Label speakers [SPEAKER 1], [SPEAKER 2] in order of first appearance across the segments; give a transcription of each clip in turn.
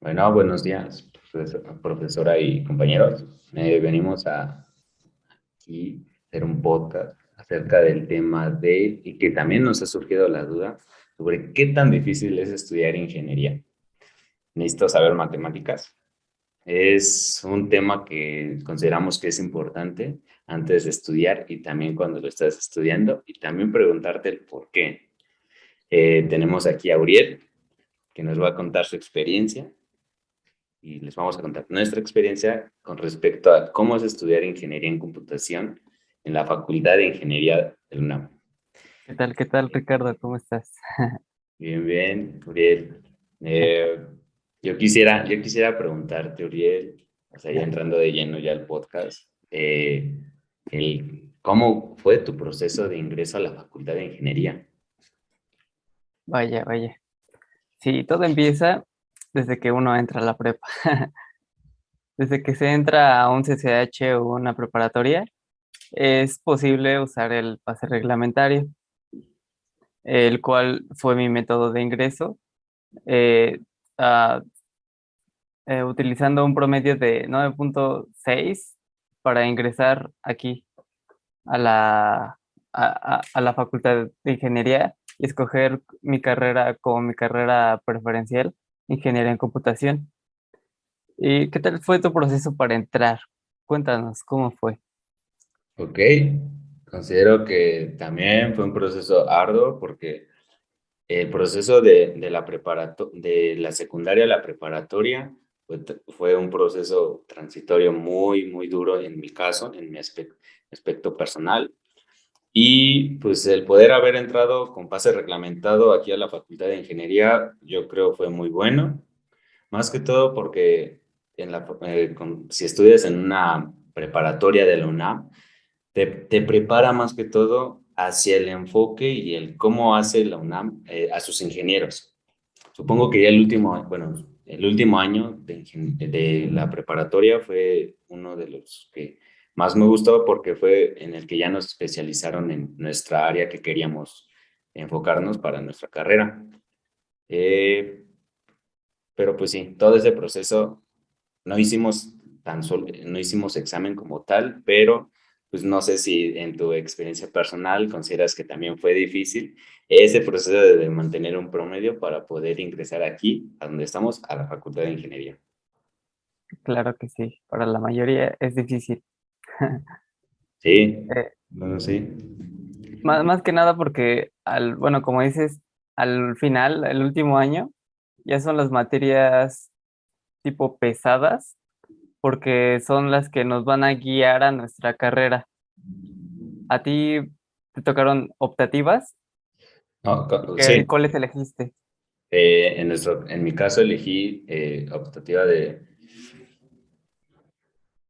[SPEAKER 1] Bueno, buenos días, profesora y compañeros. Venimos aquí a hacer un podcast acerca del tema y que también nos ha surgido la duda sobre qué tan difícil es estudiar ingeniería. ¿Necesito saber matemáticas? Es un tema que consideramos que es importante antes de estudiar y también cuando lo estás estudiando y también preguntarte el por qué. Tenemos aquí a Uriel, que nos va a contar su experiencia y les vamos a contar nuestra experiencia con respecto a cómo es estudiar ingeniería en computación en la Facultad de Ingeniería del UNAM.
[SPEAKER 2] Qué tal, Ricardo? ¿Cómo estás?
[SPEAKER 1] Bien, bien, Uriel. Eh, yo quisiera preguntarte, Uriel, o sea, ya entrando de lleno ya al podcast, ¿cómo fue tu proceso de ingreso a la Facultad de Ingeniería?
[SPEAKER 2] Vaya, vaya. Sí, todo empieza desde que uno entra a la prepa. Desde que se entra a un CCH o una preparatoria, es posible usar el pase reglamentario, el cual fue mi método de ingreso, eh, ah, utilizando un promedio de 9.6 para ingresar aquí a a la Facultad de Ingeniería y escoger mi carrera como mi carrera preferencial, Ingeniería en Computación. ¿Y qué tal fue tu proceso para entrar? Cuéntanos, ¿cómo fue?
[SPEAKER 1] Ok, considero que también fue un proceso arduo porque el proceso de la secundaria a la preparatoria fue un proceso transitorio muy, muy duro en mi caso, en mi aspecto personal. Y pues el poder haber entrado con pase reglamentado aquí a la Facultad de Ingeniería, yo creo fue muy bueno, más que todo porque si estudias en una preparatoria de la UNAM, te prepara más que todo hacia el enfoque y el cómo hace la UNAM a sus ingenieros. Supongo que ya el último año de la preparatoria fue uno de los que más me gustó porque fue en el que ya nos especializaron en nuestra área que queríamos enfocarnos para nuestra carrera. Eh, pero pues sí, todo ese proceso no hicimos no hicimos examen como tal, pero pues no sé si en tu experiencia personal consideras que también fue difícil ese proceso de mantener un promedio para poder ingresar aquí, a donde estamos, a la Facultad de Ingeniería.
[SPEAKER 2] Claro que sí, para la mayoría es difícil.
[SPEAKER 1] Sí,
[SPEAKER 2] Eh,
[SPEAKER 1] bueno, sí.
[SPEAKER 2] más que nada porque, bueno, como dices, al final, el último año, ya son las materias tipo pesadas, porque son las que nos van a guiar a nuestra carrera. ¿A ti te tocaron optativas?
[SPEAKER 1] No,
[SPEAKER 2] ¿Qué,
[SPEAKER 1] sí.
[SPEAKER 2] cuáles elegiste?
[SPEAKER 1] En mi caso elegí optativa de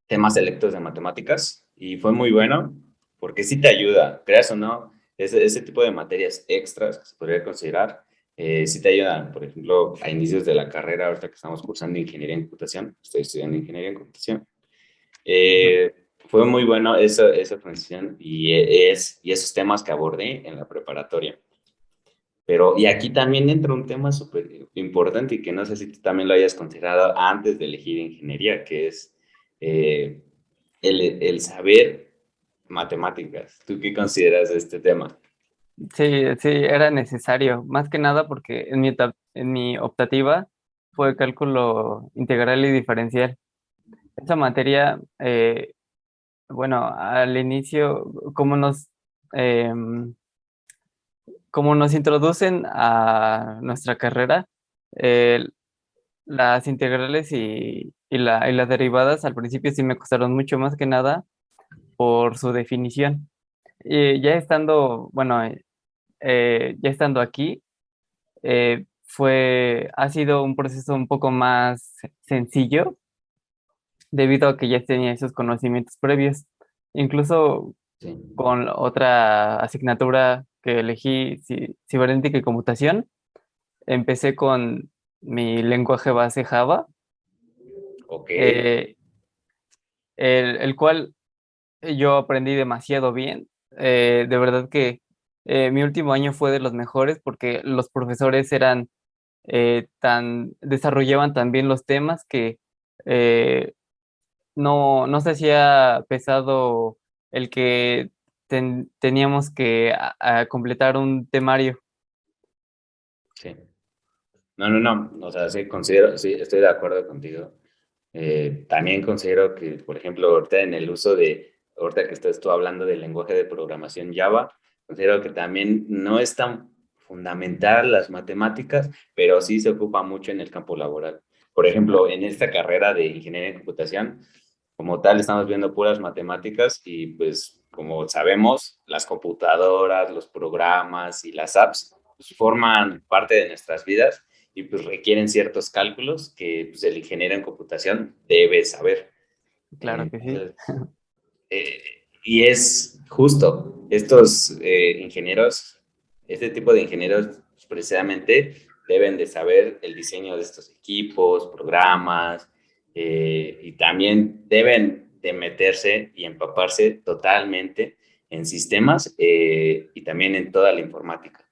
[SPEAKER 1] temas selectos de matemáticas y fue muy bueno porque sí te ayuda, creas o no, ese tipo de materias extras que se podría considerar, sí te ayudan, por ejemplo, a inicios de la carrera, ahorita que estamos cursando ingeniería en computación, estoy estudiando ingeniería en computación,
[SPEAKER 2] Ujú.
[SPEAKER 1] fue muy bueno esa transición y esos temas que abordé en la preparatoria. Pero, y aquí también entra un tema súper importante y que no sé si tú también lo hayas considerado antes de elegir ingeniería, que es eh, el saber matemáticas. ¿Tú qué consideras de este tema?
[SPEAKER 2] Sí, sí, era necesario, más que nada porque en mi optativa fue cálculo integral y diferencial. Esa materia, bueno, al inicio, em, como nos introducen a nuestra carrera, eh, las integrales y las derivadas al principio sí me costaron mucho más que nada por su definición. Y ya estando, bueno, ya estando aquí, ha sido un proceso un poco más sencillo debido a que ya tenía esos conocimientos previos. Incluso
[SPEAKER 1] Sí.
[SPEAKER 2] con otra asignatura que elegí, cibernética y computación, empecé con mi lenguaje base Java,
[SPEAKER 1] Ok.
[SPEAKER 2] eh, el cual yo aprendí demasiado bien. De verdad que mi último año fue de los mejores porque los profesores eran desarrollaban también los temas que eh, no se hacía pesado el que teníamos que a completar un temario.
[SPEAKER 1] Sí. No, o sea, sí, considero, sí, estoy de acuerdo contigo. También considero que, por ejemplo, ahorita en el uso ahorita que estás tú hablando del lenguaje de programación Java, considero que también no es tan fundamental las matemáticas, pero sí se ocupa mucho en el campo laboral. Por ejemplo, en esta carrera de ingeniería en computación, como tal, estamos viendo puras matemáticas y pues, como sabemos, las computadoras, los programas y las apps pues, forman parte de nuestras vidas y pues requieren ciertos cálculos que pues, el ingeniero en computación debe saber.
[SPEAKER 2] Claro que sí.
[SPEAKER 1] Entonces, eh, y es justo, estos ingenieros, este tipo de ingenieros pues, precisamente deben de saber el diseño de estos equipos, programas, y también deben de meterse y empaparse totalmente en sistemas y también en toda la informática.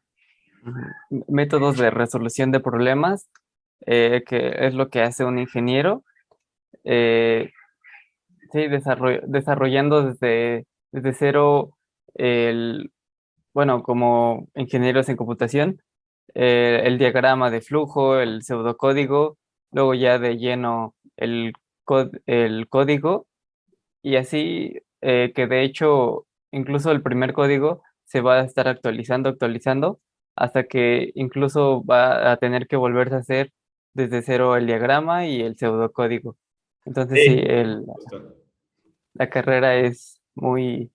[SPEAKER 2] Métodos de resolución de problemas, que es lo que hace un ingeniero. eh, sí, desarrollando desde cero el, bueno, como ingenieros en computación, el diagrama de flujo, el pseudocódigo, luego ya de lleno el código, y así que de hecho incluso el primer código se va a estar actualizando, hasta que incluso va a tener que volverse a hacer desde cero el diagrama y el pseudocódigo. Entonces sí,
[SPEAKER 1] Sí, justo.
[SPEAKER 2] la carrera es muy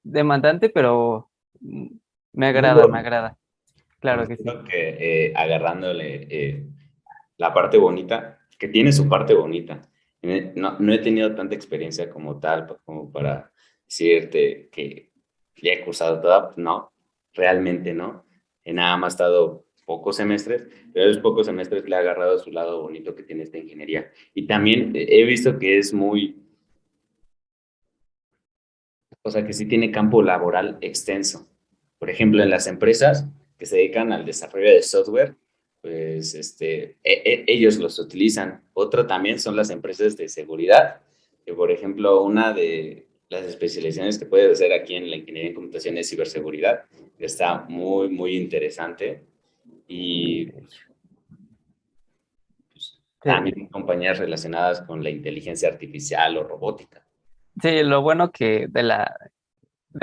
[SPEAKER 2] demandante, pero me
[SPEAKER 1] Muy
[SPEAKER 2] agrada, me
[SPEAKER 1] bonito.
[SPEAKER 2] agrada. Claro que sí.
[SPEAKER 1] Considero que agarrándole la parte bonita, que tiene su parte bonita. No he tenido tanta experiencia como tal, como para decirte que ya he cursado toda, pues no, realmente no. He nada más estado pocos semestres, pero esos pocos semestres le he agarrado su lado bonito que tiene esta ingeniería. Y también he visto que es muy, o sea, que sí tiene campo laboral extenso. Por ejemplo, en las empresas que se dedican al desarrollo de software, pues ellos los utilizan. Otro también son las empresas de seguridad, que por ejemplo, una de las especializaciones que puedes hacer aquí en la ingeniería en computación es ciberseguridad, que está muy interesante. Y pues,
[SPEAKER 2] Sí,
[SPEAKER 1] también compañías relacionadas con la inteligencia artificial o robótica.
[SPEAKER 2] sí, lo bueno que de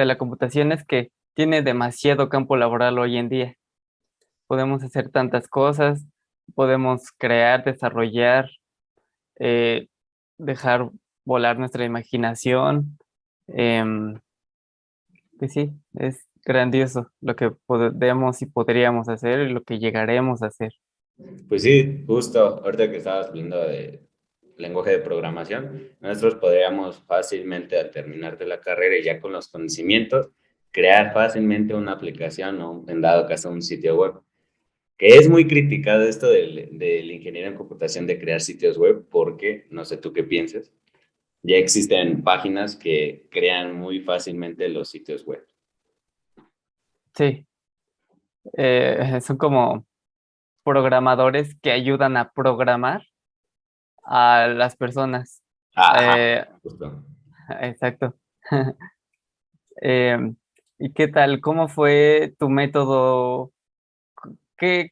[SPEAKER 2] la computación es que tiene demasiado campo laboral hoy en día. Podemos hacer tantas cosas, podemos crear, desarrollar, eh, dejar volar nuestra imaginación. em, que sí, es grandioso lo que podemos y podríamos hacer y lo que llegaremos a hacer.
[SPEAKER 1] Pues sí, justo ahorita que estabas hablando de lenguaje de programación, nosotros podríamos fácilmente al terminar de la carrera y ya con los conocimientos, crear fácilmente una aplicación o en dado caso un sitio web, que es muy criticado esto del ingeniero en computación de crear sitios web porque, no sé tú qué piensas, ya existen páginas que crean muy fácilmente los sitios web.
[SPEAKER 2] Sí, son como programadores que ayudan a programar a las personas.
[SPEAKER 1] Ajá,
[SPEAKER 2] Eh,
[SPEAKER 1] justo.
[SPEAKER 2] exacto. Em, ¿Y qué tal? ¿Cómo fue tu método? ¿Qué,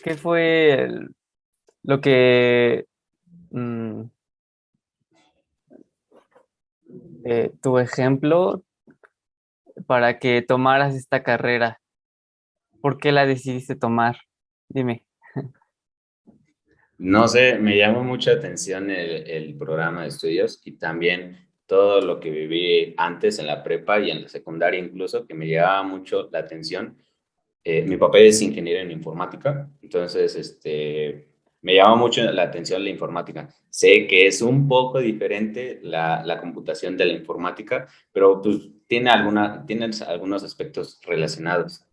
[SPEAKER 2] qué fue lo que mm, tu ejemplo para que tomaras esta carrera? ¿Por qué la decidiste tomar? Dime.
[SPEAKER 1] No sé, me llamó mucha atención el programa de estudios y también todo lo que viví antes en la prepa y en la secundaria incluso, que me llamaba mucho la atención. Mi papá es ingeniero en informática, entonces me llama mucho la atención la informática. Sé que es un poco diferente la computación de la informática, pero pues tiene algunos aspectos relacionados.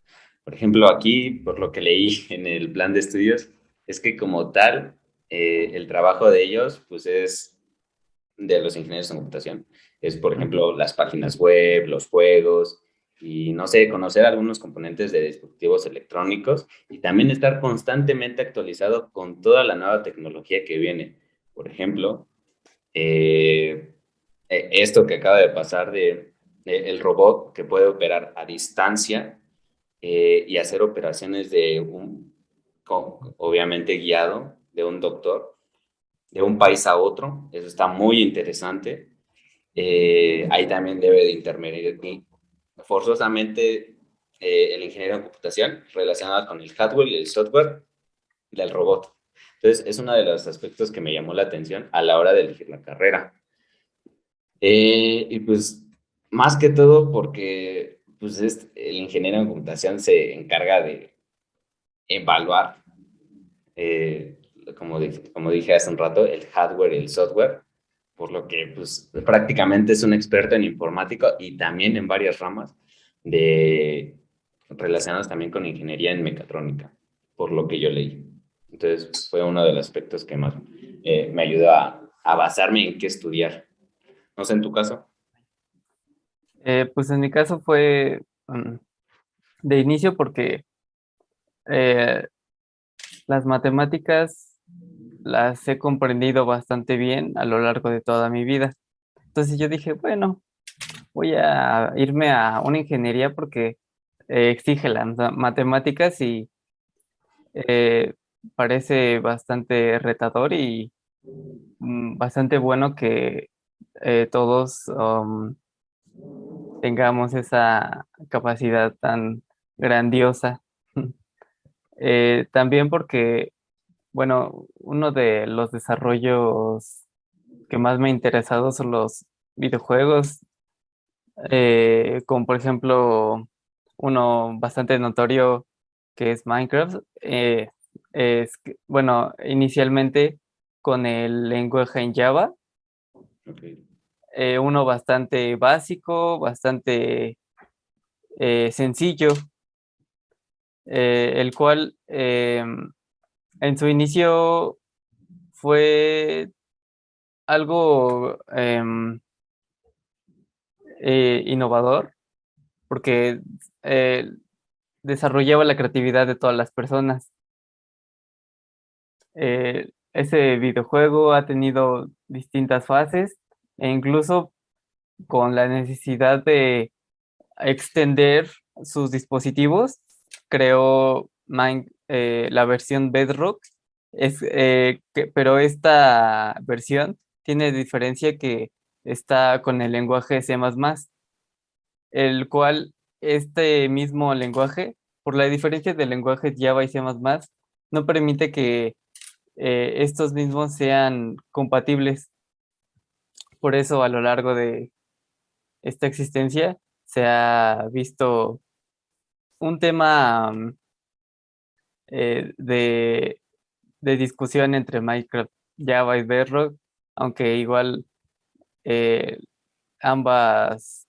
[SPEAKER 1] Por ejemplo, aquí, por lo que leí en el plan de estudios, es que como tal, el trabajo de ellos, pues es de los ingenieros en computación. Es, por
[SPEAKER 2] Ujú.
[SPEAKER 1] ejemplo, las páginas web, los juegos, y no sé, conocer algunos componentes de dispositivos electrónicos y también estar constantemente actualizado con toda la nueva tecnología que viene. Por ejemplo, esto que acaba de pasar de el robot que puede operar a distancia y hacer operaciones obviamente guiado de un doctor, de un país a otro, eso está muy interesante. Ahí también debe de intervenir forzosamente el ingeniero en computación relacionado con el hardware y el software del robot. Entonces, es uno de los aspectos que me llamó la atención a la hora de elegir la carrera. Y pues, más que todo porque pues, el ingeniero en computación se encarga de evaluar, eh, como dije hace un rato, el hardware y el software, por lo que pues, prácticamente es un experto en informática y también en varias ramas de, relacionadas también con ingeniería en mecatrónica, por lo que yo leí. Entonces, fue uno de los aspectos que más me ayudó a basarme en qué estudiar. No sé, en tu caso.
[SPEAKER 2] Pues en mi caso fue de inicio porque eh, las matemáticas las he comprendido bastante bien a lo largo de toda mi vida. Entonces yo dije, bueno, voy a irme a una ingeniería porque exige las matemáticas y eh, parece bastante retador y bastante bueno que todos tengamos esa capacidad tan grandiosa. También porque, bueno, uno de los desarrollos que más me ha interesado son los videojuegos, como por ejemplo uno bastante notorio que es Minecraft. Bueno, inicialmente con el lenguaje en Java,
[SPEAKER 1] Okay.
[SPEAKER 2] uno bastante básico, bastante sencillo, el cual en su inicio fue algo innovador porque eh, desarrollaba la creatividad de todas las personas. Ese videojuego ha tenido distintas fases e incluso con la necesidad de extender sus dispositivos, creó la versión Bedrock, pero esta versión tiene diferencia que está con el lenguaje C++, el cual este mismo lenguaje, por la diferencia de lenguajes Java y C++, no permite que estos mismos sean compatibles. Por eso a lo largo de esta existencia se ha visto un tema de discusión entre Minecraft, Java y Bedrock, aunque igual eh, ambas,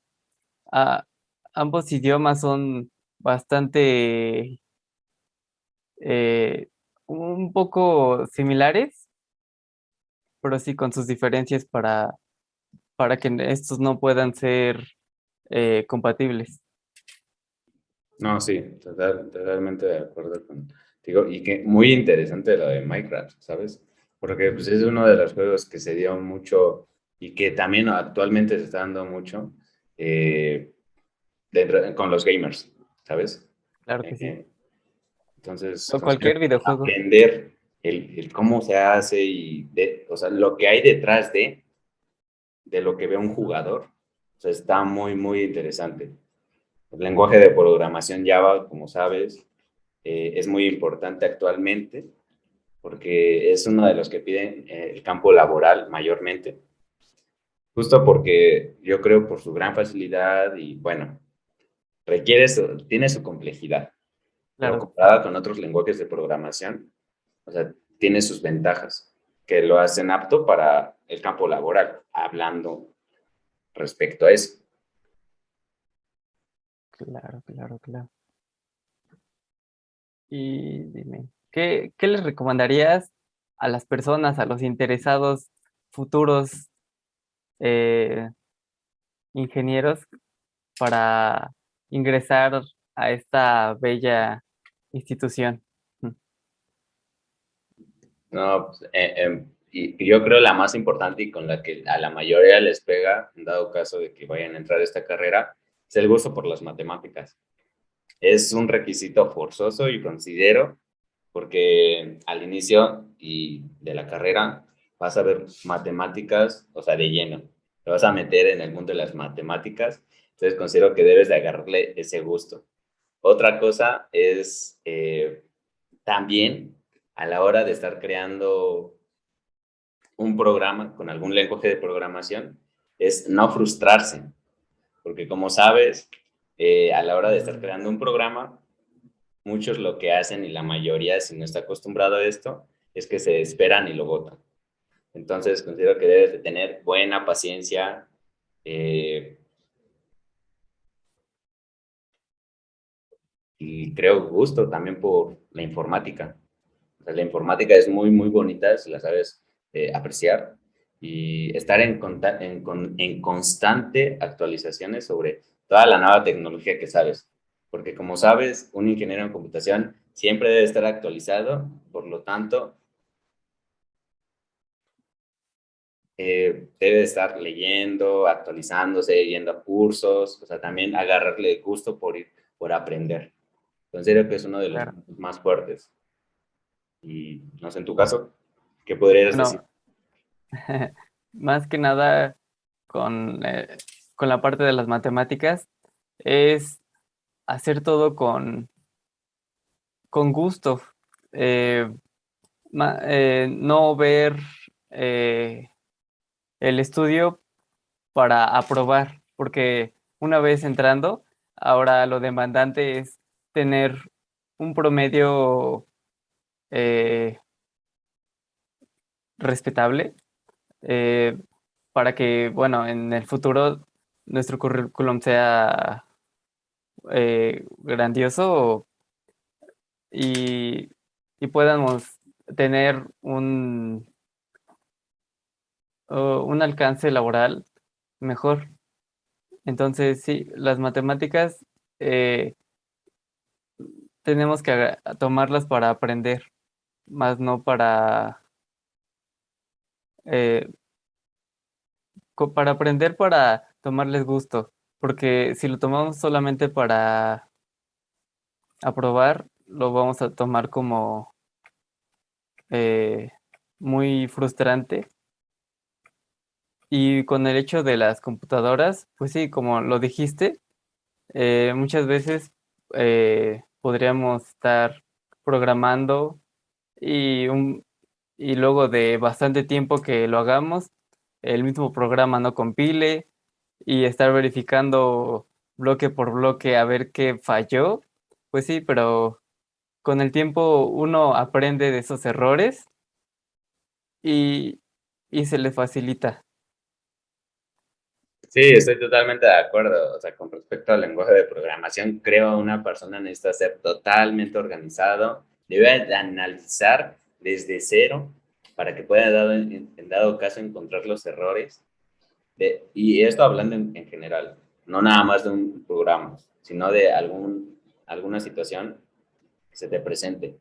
[SPEAKER 2] a- ambos idiomas son bastante eh, un poco similares, pero sí con sus diferencias para que estos no puedan ser compatibles.
[SPEAKER 1] No, sí, totalmente de acuerdo contigo. Y que muy interesante lo de Minecraft, ¿sabes? Porque pues, es uno de los juegos que se dio mucho y que también actualmente se está dando mucho eh, con los gamers, ¿sabes?
[SPEAKER 2] Claro que sí.
[SPEAKER 1] Eh, entonces,
[SPEAKER 2] O
[SPEAKER 1] considero
[SPEAKER 2] cualquier
[SPEAKER 1] que
[SPEAKER 2] videojuego.
[SPEAKER 1] aprender el cómo se hace y o sea, lo que hay detrás de lo que ve un jugador, o sea, está muy, muy interesante. El lenguaje de programación Java, como sabes, es muy importante actualmente porque es uno de los que piden el campo laboral mayormente, justo porque yo creo por su gran facilidad y bueno, tiene su complejidad, pero
[SPEAKER 2] Claro,
[SPEAKER 1] comparada con otros lenguajes de programación, o sea, tiene sus ventajas que lo hacen apto para el campo laboral, hablando respecto a eso.
[SPEAKER 2] claro, claro, claro. Y dime, ¿qué les recomendarías a las personas, a los interesados futuros eh, ingenieros para ingresar a esta bella institución.
[SPEAKER 1] No, pues, y yo creo la más importante y con la que a la mayoría les pega, en dado caso de que vayan a entrar a esta carrera, es el gusto por las matemáticas. Es un requisito forzoso y considero, porque al inicio y de la carrera vas a ver matemáticas, o sea, de lleno. Te vas a meter en el mundo de las matemáticas, entonces considero que debes de agarrarle ese gusto. Otra cosa es también a la hora de estar creando un programa con algún lenguaje de programación, es no frustrarse, porque como sabes, a la hora de estar creando un programa, muchos lo que hacen y la mayoría, si no está acostumbrado a esto, es que se esperan y lo votan. Entonces, considero que debes de tener buena paciencia eh, y creo gusto también por la informática. O sea, la informática es muy, muy bonita si la sabes apreciar y estar en constante actualizaciones sobre toda la nueva tecnología que sabes. Porque como sabes, un ingeniero en computación siempre debe estar actualizado, por lo tanto, debe estar leyendo, actualizándose, yendo a cursos, o sea, también agarrarle gusto por ir, por aprender. Considero que es uno de los
[SPEAKER 2] Claro.
[SPEAKER 1] puntos más fuertes. Y no sé, en tu caso, ¿qué podrías decir?
[SPEAKER 2] Bueno, más que nada con la parte de las matemáticas, es hacer todo con gusto. Eh, no ver eh, el estudio para aprobar, porque una vez entrando, ahora lo demandante es tener un promedio eh, respetable, eh, para que, bueno, en el futuro nuestro currículum sea grandioso y, y podamos tener un alcance laboral mejor. Entonces, sí, las matemáticas eh, tenemos que tomarlas para aprender, más no eh, para aprender, para tomarles gusto, porque si lo tomamos solamente para aprobar, lo vamos a tomar como eh, muy frustrante. Y con el hecho de las computadoras, pues sí, como lo dijiste, muchas veces podríamos estar programando y, y luego de bastante tiempo que lo hagamos, el mismo programa no compile y estar verificando bloque por bloque a ver qué falló. Pues sí, pero con el tiempo uno aprende de esos errores y, y se le facilita.
[SPEAKER 1] Sí, estoy totalmente de acuerdo. O sea, con respecto al lenguaje de programación, creo una persona necesita ser totalmente organizado, debe de analizar desde cero para que pueda, en dado caso, encontrar los errores. Y esto hablando en general, no nada más de un programa, sino de alguna situación que se te presente.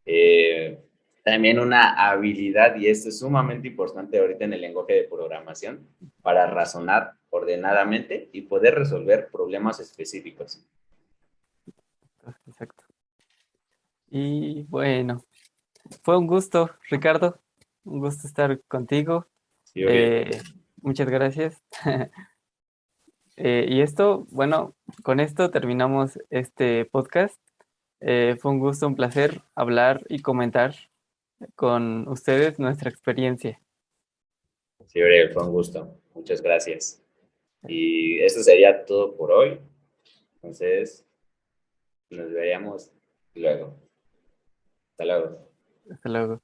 [SPEAKER 1] Eh, También una habilidad, y esto es sumamente importante ahorita en el lenguaje de programación, para razonar ordenadamente y poder resolver problemas específicos.
[SPEAKER 2] Exacto. Y bueno, fue un gusto, Ricardo. Un gusto estar contigo.
[SPEAKER 1] Sí, Uriel.
[SPEAKER 2] Eh, muchas gracias. Y esto, bueno, con esto terminamos este podcast. Fue un gusto, un placer hablar y comentar con ustedes nuestra experiencia.
[SPEAKER 1] Sí, Uriel, fue un gusto. Muchas gracias. Y eso sería todo por hoy. Entonces, nos veríamos luego. Hasta luego.
[SPEAKER 2] Hasta luego.